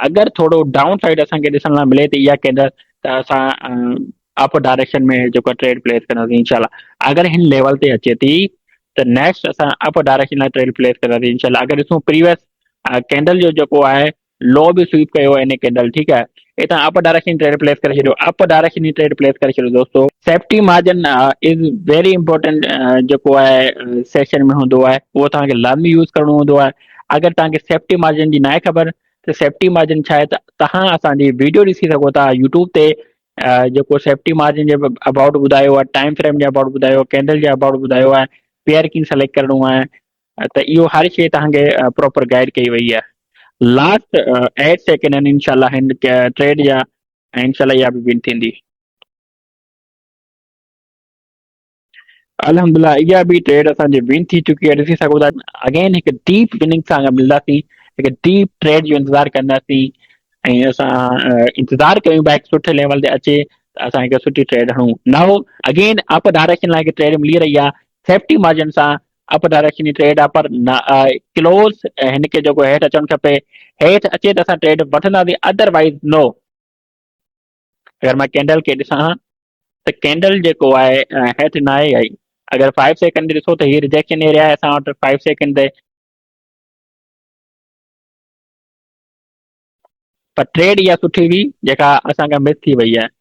अगरि थोरो down side असांखे ॾिसण लाइ मिले त इहा कैंडल त असां अप डायरेक्शन में जेको ट्रेड प्लेस कंदासीं इनशाला। अगरि हिन लेवल ते अचे थी त नेक्स्ट असां अप डायरेक्शन लाइ ट्रेड प्लेस कंदासीं इनशाला। अगरि ॾिसूं प्रीवियस कैंडल जो जेको आहे लो बि स्वीप कयो आहे इन कैंडल, ठीकु आहे, हितां अप डायरेक्शन ट्रेड प्लेस करे छॾियो, अप डायरेक्शन ट्रेड प्लेस करे छॾियो दोस्तो। Safety margin is very important जेको आहे सेशन में हूंदो आहे, उहो तव्हांखे लाज़मी यूज़ करणो हूंदो आहे। अगरि तव्हांखे सेफ्टी मार्जिन जी न आहे ख़बर त सेफ्टी मार्जिन छा आहे त तव्हां असांजी वीडियो ॾिसी सघो था यूट्यूब ते, जेको सेफ्टी मार्जिन जे अबाउट ॿुधायो आहे, टाइम फ्रेम जे अबाउट ॿुधायो, कैंडल जे अबाउट ॿुधायो आहे, पेयर कीअं सेलेक्ट करणो आहे, त इहो हर शइ तव्हांखे प्रॉपर गाइड कई वई आहे। लास्ट 8 सेकेंड आहिनि इनशाला हिन ट्रेड जा, ऐं इनशाला इहा बि विन थींदी। अल्हम्दुलिल्लाह इहा बि ट्रेड असांजी विन थी चुकी आहे, ॾिसी सघो था। अगेन हिकु डीप विनिंग सां मिलंदासीं, हिकु डीप ट्रेड जो इंतज़ारु कंदासीं, ऐं असां इंतज़ारु कयूं पिया हिकु सुठे लेवल ते अचे त असां हिकु सुठी ट्रेड हणूं। नाउ अगेन अप डायरेक्शन लाइ हिकु ट्रेड मिली रही आहे सेफ्टी मार्जिन सां, अप डायरेक्शन जी ट्रेड आहे, पर क्लोज़ हिनखे जेको हेठि अचणु खपे, हेठि अचे त असां ट्रेड वठंदासीं, अदरवाइज़ नो। अगरि मां कैंडल खे ॾिसां त कैंडल जेको आहे हेठि न आहे आई। अगरि 5 सेकंड ॾिसो त हीअ रिजेक्शन एरिया आहे असां वटि 5 सेकंड ते, पर ट्रेड इहा सुठी हुई जेका असांखां मिस थी वई आहे।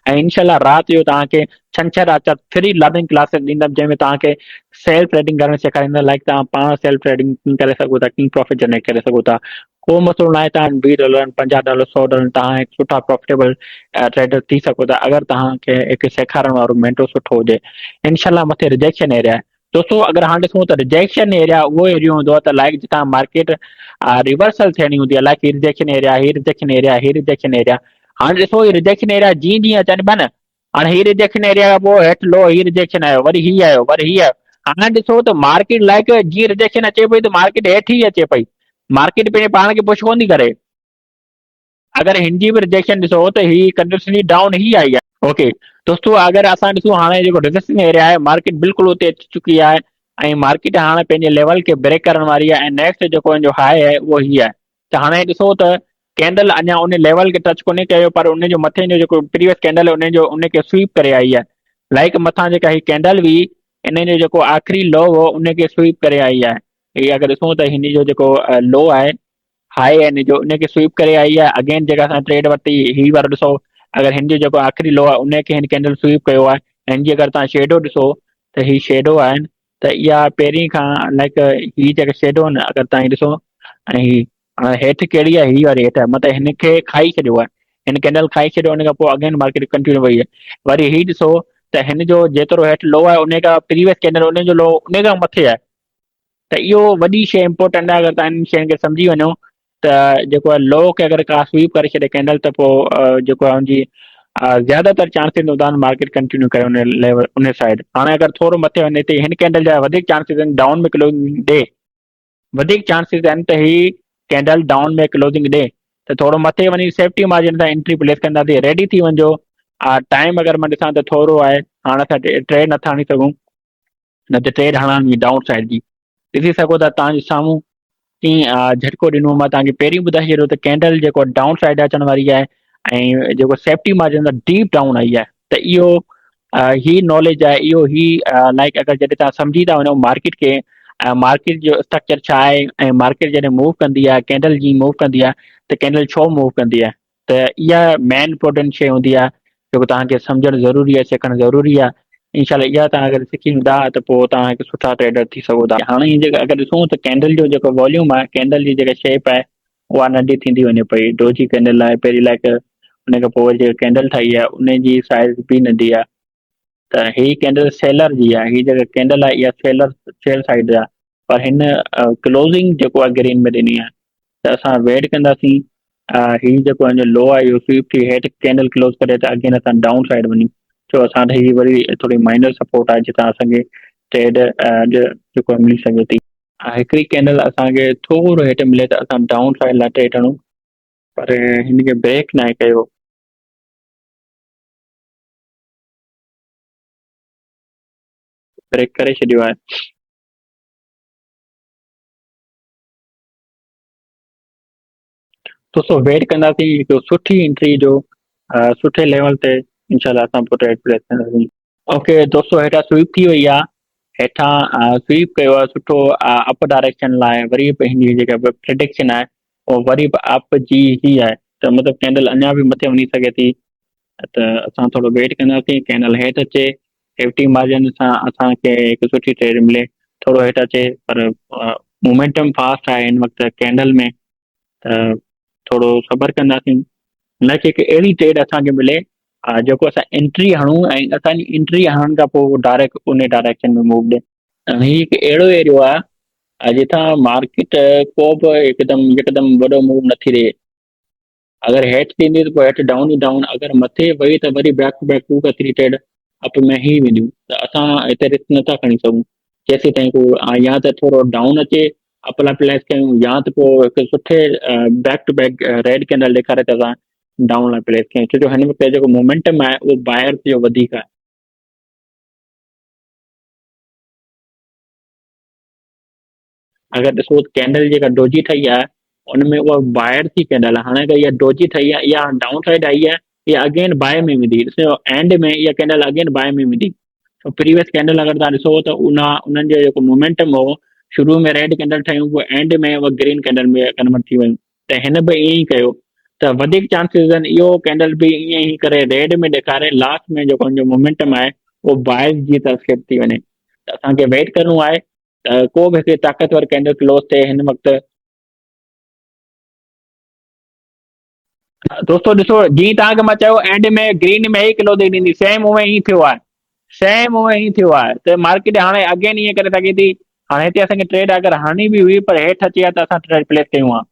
ऐं इनशाला राति जो तव्हांखे छंछरु आर्तवार फ्री लर्निंग क्लासिस ॾींदुमि, जंहिंमें तव्हांखे सेल्फ ट्रेडिंग करणु सेखारींदा, लाइक तव्हां पाण सेल्फ ट्रेडिंग कीअं करे सघो था, कीअं प्रॉफिट जनरेट करे सघो था। को मसइलो न आहे, तव्हां $20 $50 $100 तव्हां हिकु सुठा प्रॉफिटेबल ट्रेडर थी सघो था, अगरि तव्हांखे हिकु सेखारण वारो मेंटो सुठो हुजे। इनशाला मथे रिजेक्शन एरिया आहे दोस्तों। अगरि हाणे ॾिसूं त रिजेक्शन एरिया उहो एरियो हूंदो आहे त लाइक जितां मार्केट रिवर्सल थियणी हूंदी आहे, लाइक ही रिजेक्शन एरिया, ही रिजेक्शन एरिया, ही रिजेक्शन एरिया। हाणे ॾिसो ही रिजेक्शन एरिया जीअं जीअं अचनि पिया न, हाणे ही रिजेक्शन एरिया खां पोइ हेठि लो, ही रिजेक्शन आयो, वरी ही आयो, वरी ही आयो। हाणे ॾिसो त मार्केट लाइक जीअं रिजेक्शन अचे पई त मार्केट हेठि ई अचे पई, मार्केट पंहिंजे पाण खे पुश कोन थी करे। अगरि हिन जी बि रिजेक्शन ॾिसो त ही कंटिन्यूसली डाउन ही आई आहे। ओके दोस्तों, अगरि असां ॾिसूं हाणे जेको रिजेक्शन एरिया आहे, मार्केट बिल्कुलु उते अची चुकी आहे, ऐं मार्केट हाणे पंहिंजे लेवल खे ब्रेक करण वारी आहे, ऐं नेक्स्ट जेको हिन जो हाई आहे उहो ही आहे। त हाणे ॾिसो त कैंडल अञा उन लेवल खे टच कोन्हे कयो, पर उन जो मथे जो जेको प्रीवियस कैंडल आहे उनखे स्वीप करे आई आहे। लाइक मथां जेका ही कैंडल हुई, इन जो जेको आख़िरी लो हो उनखे स्वीप करे आई आहे। हीअ अगरि ॾिसूं त हिन जो जेको लो आहे, हाई आहे हिन जो, उनखे स्वीप करे आई आहे। अगेन जेका असां ट्रेड वरिती ही वारो ॾिसो, अगरि हिन जो जेको आख़िरी लो आहे उनखे हिन कैंडल स्वीप कयो आहे। हिन जी अगरि तव्हां शेडो ॾिसो त ही शेडो आहिनि, त इहा पहिरीं खां लाइक ही जेका शेडो आहिनि अगरि तव्हां ॾिसो, ऐं ही हेठि कहिड़ी आहे, ही वारी हेठि आहे, मतिलबु हिनखे खाई छॾियो आहे, हिन कैंडल खाई छॾियो, हुन खां पोइ अगेन मार्केट कंटिन्यू वई आहे। वरी ही ॾिसो त हिन जो जेतिरो हेठि लो आहे उन खां प्रीवियस कैंडल उन जो लो उन खां मथे आहे। त इहो वॾी शइ इंपॉर्टेंट आहे, अगरि तव्हां इन शयुनि खे सम्झी वञो त जेको आहे लो खे अगरि का स्वीप करे छॾे कैंडल, त पोइ जेको आहे हुनजी ज़्यादातर चांसिस हूंदा आहिनि मार्केट कंटिन्यू करे उन लेवल उन साइड। हाणे अगरि थोरो मथे वञे त हिन कैंडल जा वधीक चांसिस आहिनि डाउन में क्लोजिंग ॾे, वधीक चांसिस आहिनि त ही कैंडल डाउन में क्लोजिंग ॾे। त थोरो मथे वञी सेफ्टी मार्जिन सां एंट्री प्लेस कंदासीं, रेडी थी वञिजो। टाइम अगरि मां ॾिसां त थोरो आहे, हाणे असां ट्रेड नथा हणी सघूं, न त ट्रेड हणनि डाउन साइड जी। ॾिसी सघो था तव्हांजे साम्हूं कीअं झटको ॾिनो। मां तव्हांखे पहिरीं ॿुधाए छॾियो त कैंडल जेको डाउन साइड अचण वारी आहे, ऐं जेको सेफ्टी मार्जिन आहे डीप डाउन आई आहे। त इहो ही नॉलेज आहे, इहो ही लाइक अगरि जॾहिं तव्हां सम्झी था वञो मार्केट खे, मार्केट जो स्ट्रक्चर छा आहे, ऐं मार्केट जॾहिं मूव कंदी आहे, कैंडल जी मूव कंदी आहे, त कैंडल छो मूव कंदी आहे, त इहा मेन इंपॉर्टेंट शइ हूंदी आहे जेको तव्हांखे सम्झणु ज़रूरी आहे, सिखणु ज़रूरी आहे। इनशाला इहा तव्हां अगरि सिखी वेंदा त पोइ तव्हां हिकु सुठा ट्रेडर थी सघो था। हाणे जेका अगरि ॾिसूं त कैंडल जो जेको वॉल्यूम आहे, कैंडल जी जेका शेप आहे उहा नंढी थींदी वञे पई। डोजी कैंडल आहे पहिरीं, लाइक उन खां पोइ जेका कैंडल ठाही आहे उनजी साइज़ बि नंढी आहे। त ही कैंडल सेलर जी आहे, ही जेका कैंडल आहे इहा सेल साइड आहे, पर हिन क्लोज़िंग जेको आहे ग्रीन में ॾिनी आहे। त असां वेट कंदासीं ही जेको हिन जो लो आहे इहो स्वीप थी हेठि कैंडल क्लोज़ करे त अगेन असां डाउन साइड वञूं। छो असां ही वरी थोरी माइनर सपोर्ट आहे जितां असांखे ट्रेड जेको मिली सघे थी। हिकिड़ी कैंडल असांखे थोरो हेठि मिले त असां डाउन साइड लाइ ट्रेड हणूं, पर हिनखे ब्रेक न आहे कयो। ब्रेक करे छॾियो आहे। दोस्तों वेट कंदासीं हिकु सुठी एंट्री जो सुठे लेवल ते इंशाल्लाह असां पोइ ट्रेड प्लेस कंदासीं। ओके दोस्तों, हेठां स्वीप थी वई आहे। हेठां स्वीप कयो आहे सुठो अप डायरेक्शन लाइ, वरी बि हिनजी जेका प्रिडिक्शन आहे उहो वरी बि अप जी ही आहे, त मतिलबु कैंडल अञा बि मथे वञी सघे थी। त असां थोरो वेट कंदासीं कैंडल हेठि अचे, सेफ्टी मार्जिन सां असांखे हिकु सुठी ट्रेड मिले। थोरो हेठि अचे पर मोमेंटम फास्ट आहे हिन वक़्तु कैंडल में, त थोरो सबर कंदासीं। हुनखे हिकु अहिड़ी ट्रेड असांखे मिले जेको असां एंट्री हणूं ऐं असांजी एंट्री हणण खां पोइ डायरेक्ट उन डायरेक्शन में मूव ॾे। हीउ हिकु अहिड़ो एरियो आहे जितां मार्केट को बि हिकदमि वॾो मूव नथी ॾे। अगरि हेठि थींदी त पोइ हेठि डाउन ई डाउन, अगरि मथे वई त वरी बैक टू बैक 2 का 3 ट्रेड अप में ई वेंदियूं, त असां हिते रिस्क नथा खणी सघूं जेसीं ताईं को या त थोरो डाउन अचे अपला प्लेस कयूं, या त पोइ हिकु सुठे back to back red candle ॾेखारे त असां डाउन लाइ प्लेस कयूं, छो जो हिन वक़्तु जेको मोमेंटम आहे उहो बायर जो वधीक आहे। अगरि ॾिसो कैंडल जेका डोजी ठही आहे उनमें उहा बायर थी कैंडल आहे। हाणे अगरि इहा डोजी ठही आहे, इहा डाउन साइड आई आहे, इहा अगेन बाय में वेंदी, ॾिसो एंड में इहा कैंडल अगेन बाय में वेंदी। प्रीवियस कैंडल अगरि तव्हां ॾिसो त उन्हनि जो जेको मोमेंटम हो, शुरू में रेड कैंडल ठहियूं, पोइ एंड में उहा ग्रीन कैंडल में कन्वर्ट थी वियूं, त हिन बि ईअं ई कयो। त वधीक चांसिस आहिनि इहो कैंडल बि ईअं ई करे रेड में ॾेखारे लास्ट में जेको हुनजो मोमेंटम आहे उहो बायस जी तरफ़ शिफ्ट थी वञे। त असांखे वेट करिणो आहे त को बि हिकु ताक़तवर कैंडल क्लोज थिए हिन वक़्तु। दोस्तो ॾिसो, जीअं तव्हांखे मां चयो एंड में ग्रीन में ई क्लोजिंग ॾींदी, सेम उहे ई थियो आहे, सेम उहे ई थियो आहे। त मार्केट हाणे अगेन ईअं करे सघे थी, हाणे हिते असांखे ट्रेड अगरि हणी बि हुई पर हेठि अची आहे त असां ट्रेड प्लेस कयूं आहे।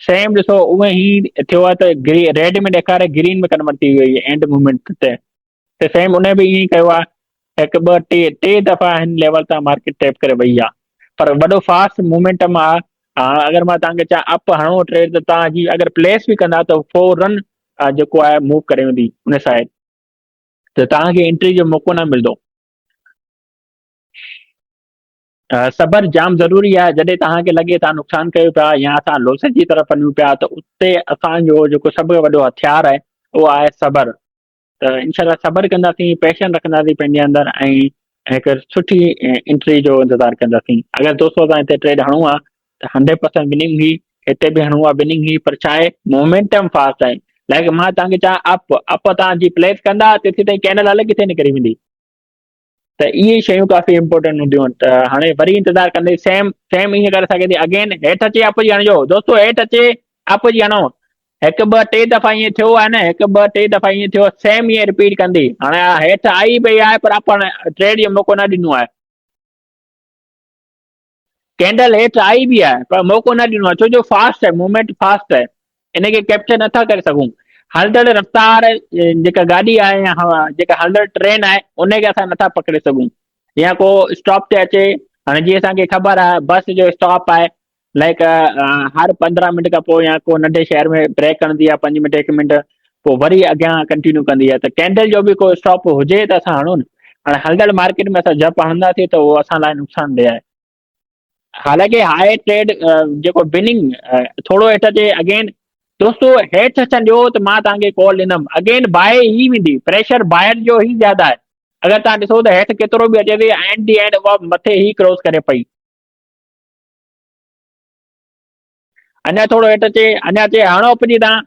सेम ॾिसो उहे ई थियो आहे, त रेड में ॾेखारे ग्रीन में कन्वर्ट थी वई एंड मूवमेंट ते। त सेम उन बि ईअं ई कयो आहे, हिकु ॿ टे दफ़ा हिन लेवल तां मार्केट टैप करे वई आहे, पर वॾो फास्ट मूवमेंटम आहे। अगरि मां तव्हांखे चाहियां अप हणो ट्रेड, त तव्हांजी अगरि प्लेस बि कंदा त फौरन जेको आहे मूव करे वेंदी उन साइड, त तव्हांखे एंट्री जो मौक़ो न मिलंदो। सबर जाम ज़रूरी आहे। जॾहिं तव्हांखे लॻे तव्हां नुक़सान कयो पिया या असां लोस जी तरफ़ वञूं पिया, त उते असांजो जेको सभ खां वॾो हथियार आहे उहो आहे सबर। त इनशाला सबर कंदासीं, पैशन रखंदासीं पंहिंजे अंदरि, ऐं हिकु सुठी एंट्री जो इंतज़ारु कंदासीं। अगरि दोस्तो असां हिते ट्रेड हणूं आहे त 100% विनिंग ही, हिते बि हणूं आहे विनिंग ही, पर छा आहे मोमेंटम फास्ट आहे। लाइक मां तव्हांखे चाहियां अप तव्हांजी प्लेस कंदा, तेसि ताईं कैंडल अलॻि किथे निकिरी वेंदी। त इहे शयूं काफ़ी इंपॉर्टेंट हूंदियूं आहिनि। त हाणे वरी इंतज़ारु कंदे सेम सेम ईअं करे सघे थी, अगेन हेठि अचे अप जी हणिजो दोस्तो, हेठि अचे अप जी हणो। हिकु ॿ टे दफ़ा ईअं थियो आहे न, हिकु ॿ टे दफ़ा ईअं थियो, सेम ईअं रिपीट कंदी। हाणे हेठि आई पई आहे पर अपन ट्रेड जो मौक़ो न ॾिनो आहे। कैंडल हेठि आई बि आहे पर मौक़ो न ॾिनो आहे, छो जो फास्ट आहे, मूवमेंट फास्ट आहे, इनखे कैप्चर नथा करे सघूं। हलंदड़ रफ़्तार जेका गाॾी आहे या जेका हलंदड़ ट्रेन आहे उनखे असां नथा पकिड़े सघूं, या को स्टॉप ते अचे। हाणे जीअं असांखे ख़बर आहे बस जो स्टॉप आहे, लाइक हर 15 मिंट खां पोइ या को नंढे शहर में ब्रेक कंदी आहे 5 मिंट 1 मिंट, पोइ वरी अॻियां कंटिन्यू कंदी आहे। त कैंडल जो बि को स्टॉप हुजे त असां हणूं न। हाणे हलंदड़ मार्केट में असां जप हणंदासीं त उहो असां लाइ नुक़सानदेह आहे। हालांकि हाई ट्रेड जेको बिनिंग थोरो हेठि अचे अगेन, दोस्तो हेठि अचण ॾियो त मां तव्हांखे कॉल ॾींदुमि, अगेन बाहि ई वेंदी, प्रेशर बायर जो ई ज्यादा आहे। अगरि तव्हां ॾिसो त हेठि केतिरो बि अचे थी, एंड दी एंड उहा मथे ई क्रॉस करे पई। अञा थोरो हेठि अचे, अञा अचे हणो पिजी तव्हां,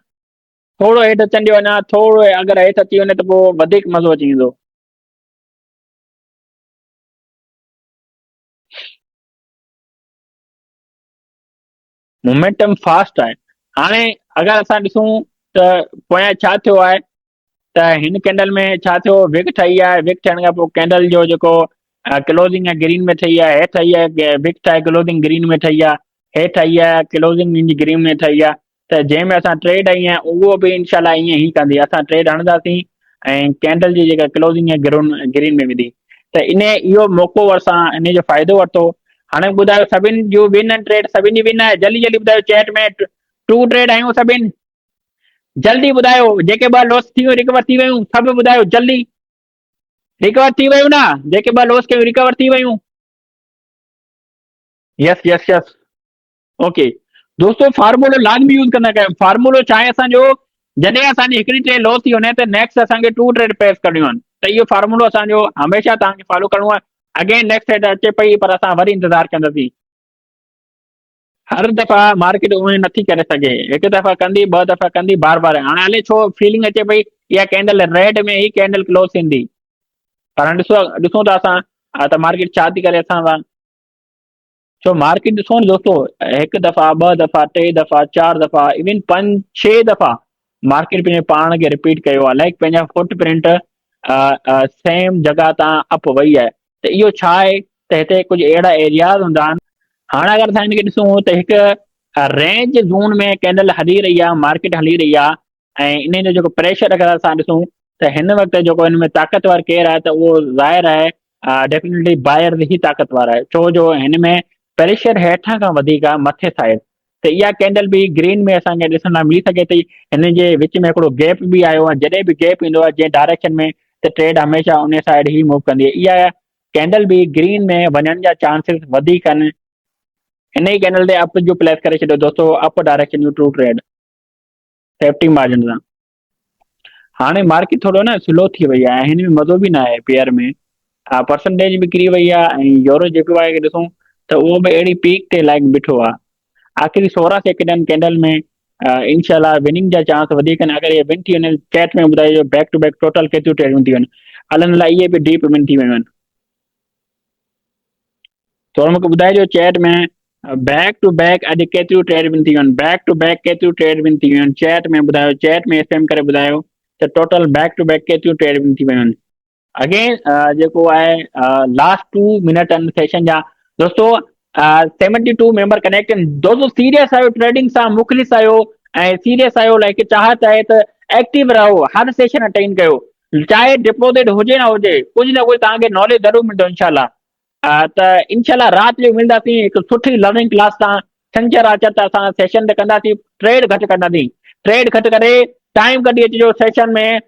थोरो हेठि अचण ॾियो, अञा थोरो अगरि हेठि अची वञे त पोइ वधीक मज़ो अची वेंदो। मोमेंटम फास्ट आहे। हाणे अगरि असां ॾिसूं त पोयां छा थियो आहे, त हिन कैंडल में छा थियो, विग ठही आहे, विग थियण खां पोइ कैंडल जो जेको क्लोज़िंग आहे ग्रीन में ठही आहे, हेठि आई आहे विग ठाहे क्लोज़िंग ग्रीन में ठही आहे, हेठि आई आहे क्लोज़िंग मुंहिंजी ग्रीन में ठही आहे। त जंहिंमें असां ट्रेड आई आहे उहो बि इनशाला ईअं ई कंदी, असां ट्रेड हणंदासीं ऐं कैंडल जी जेका क्लोज़िंग आहे ग्रीन में वेंदी। त इहो मौक़ो असां इन जो फ़ाइदो वरितो। हाणे ॿुधायो सभिनि जूं विन आहिनि ट्रेड, सभिनी जी विन आहे, जल्दी जल्दी ॿुधायो चैट में, टू ट्रेड आहियूं सभिनि, जल्दी ॿुधायो। जेके ॿ लॉस थी वियूं रिकवर थी वियूं सभु ॿुधायो जल्दी। रिकवर थी वियूं न, जेके ॿ लॉस कयूं रिकवर थी वियूं। यस यस यस। ओके। दोस्तों फार्मूलो लाज़मी यूज़ कंदा कयो। फार्मूलो छा आहे असांजो, जॾहिं असांजी हिकिड़ी ट्रेड लॉस थी वञे त नेक्स्ट असांखे 2 ट्रेड प्लेस करणियूं आहिनि। त इहो फार्मूलो असांजो हमेशह तव्हांखे फॉलो करिणो आहे। अगेन नेक्स्ट ट्रेड अचे पई पर असां वरी इंतज़ारु कंदासीं। हर दफ़ा मार्केट उहे नथी करे सघे, हिकु दफ़ा कंदी, ॿ दफ़ा कंदी, बार बार हाणे हले छो फीलिंग अचे पई इहा कैंडल रेड में ई कैंडल क्लोज थींदी। पर ॾिसूं था असां त मार्केट छा थी करे असां सां। छो मार्केट ॾिसो न दोस्तो, हिकु दफ़ा, ॿ दफ़ा, टे दफ़ा, चार दफ़ा, इवन 5-6 दफ़ा मार्केट पंहिंजे पाण खे रिपीट कयो आहे, लाइक पंहिंजा फुट प्रिंट सेम जॻह तां अप वई आहे। त इहो छा आहे त हिते कुझु अहिड़ा एरियाज़ हूंदा आहिनि। हाणे अगरि असां हिनखे ॾिसूं त हिकु रेंज ज़ोन में कैंडल हली रही आहे, मार्केट हली रही आहे, ऐं इन जो जेको प्रेशर अगरि असां ॾिसूं त हिन वक़्तु जेको हिन में ताक़तवर केरु आहे त उहो ज़ाहिर आहे डेफिनेटली बायर ई ताक़तवर आहे। छो जो हिन में प्रेशर हेठां खां वधीक आहे मथे साइड। त इहा कैंडल बि ग्रीन में असांखे ॾिसण लाइ मिली सघे थी। हिन जे विच में हिकिड़ो गैप बि आयो आहे, जॾहिं बि गैप ईंदो आहे जंहिं डायरेक्शन में त ट्रेड हमेशह उन साइड ई मूव कंदी आहे। इहा कैंडल बि ग्रीन में वञण जा चांसिस वधीक आहिनि। हिन ई कैंडल ते अप जो प्लेस करे छॾियो दोस्तो, अप डायरेक्शन जो ट्रू ट्रेड सेफ्टी मार्जिन सां। हाणे मार्केट थोरो न स्लो थी वई आहे, हिन में मज़ो बि न आहे पेयर में। हा परसेंटेज बि किरी वई आहे, ऐं यूरो जेको आहे ॾिसूं त उहो बि अहिड़ी पीक ते लाइक बीठो आहे। आख़िरी 16 सेकेंडनि कैंडल में इनशाला विनिंग जा चांस वधीक आहिनि। अगरि इहे विन थी वञे चैट में ॿुधाइजो बैक टू बैक टोटल केतिरियूं ट्रेडियूं थी वञनि। अलाए लाइ इहे बि डीप विन थी वियूं आहिनि। थोरो मूंखे ॿुधाइजो चैट में बैक टू बैक अॼु केतिरियूं ट्रेड विन थी वियूं आहिनि, बैक टू बैक केतिरियूं ट्रेड विन थी वियूं आहिनि। चैट में ॿुधायो, चैट में एस एम करे ॿुधायो त टोटल बैक टू बैक केतिरियूं ट्रेड विन थी वियूं आहिनि। अगेन जेको आहे लास्ट 2 मिनट आहिनि सेशन जा दोस्तो। 72 मेंबर कनेक्ट आहिनि दोस्तो। सीरियस आहियो ट्रेडिंग सां, मुख़लिस आहियो ऐं सीरियस आहियो, लाइक चाहत आहे त एक्टिव रहो, हर सेशन अटेंड कयो, चाहे डिपॉज़िट हुजे न हुजे, कुझु न कुझु तव्हांखे नॉलेज ज़रूर मिलंदो इनशाला। त इनशाला राति जो मिलंदासीं हिकु सुठी लर्निंग क्लास सां। छंछरु आचर त असां सेशन ते कंदासीं, ट्रेड घटि कंदासीं, ट्रेड घटि करे टाइम कढी अचिजो सेशन में।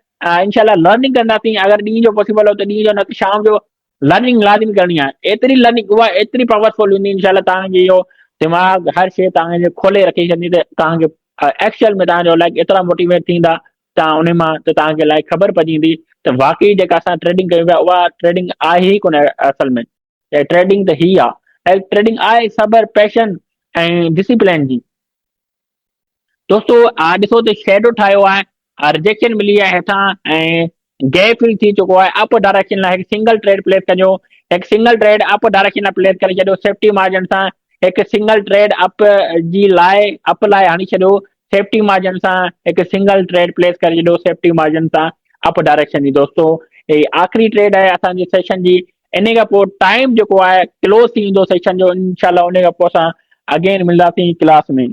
इनशाला लर्निंग कंदासीं। अगरि ॾींहं जो पॉसिबल हो त ॾींहं जो, न त शाम जो लर्निंग लाज़मी करणी आहे। एतिरी लर्निंग उहा एतिरी पावरफुल हूंदी इनशाला तव्हांजी इहो दिमाग़ हर शइ तव्हांखे खोले रखी छॾंदी त तव्हांखे एक्चुअल में तव्हांजो लाइक एतिरा मोटिवेट थींदा तव्हां उन मां, त तव्हांखे लाइक ख़बर पइजी त वाक़ई जेका असां ट्रेडिंग कयूं पिया उहा ट्रेडिंग आहे ई कोन असल में। ट्रेडिंग त ही आहे, ट्रेडिंग आहे सबर, पैशन ऐं डिसिप्लिन जी। दोस्तो ॾिसो त शेडो ठाहियो आहे, रिजेक्शन मिली आहे हेठां, ऐं गैप फिल थी चुको आहे। अप डायरेक्शन लाइ हिकु सिंगल ट्रेड प्लेस कजो, हिकु सिंगल ट्रेड अप डायरेक्शन लाइ प्लेस करे छॾियो सेफ्टी मार्जिन सां। हिकु सिंगल ट्रेड अप जी लाइ अप लाइ हणी छॾियो सेफ्टी मार्जिन सां। हिकु सिंगल ट्रेड प्लेस करे छॾियो सेफ्टी मार्जिन सां अप डायरेक्शन जी। दोस्तो हे आख़िरी ट्रेड आहे असांजी सेशन जी। इन खां पोइ टाइम जेको आहे क्लोज़ थी ईंदो सेशन जो इनशाला। उन खां पोइ असां अगेन मिलंदासीं क्लास में।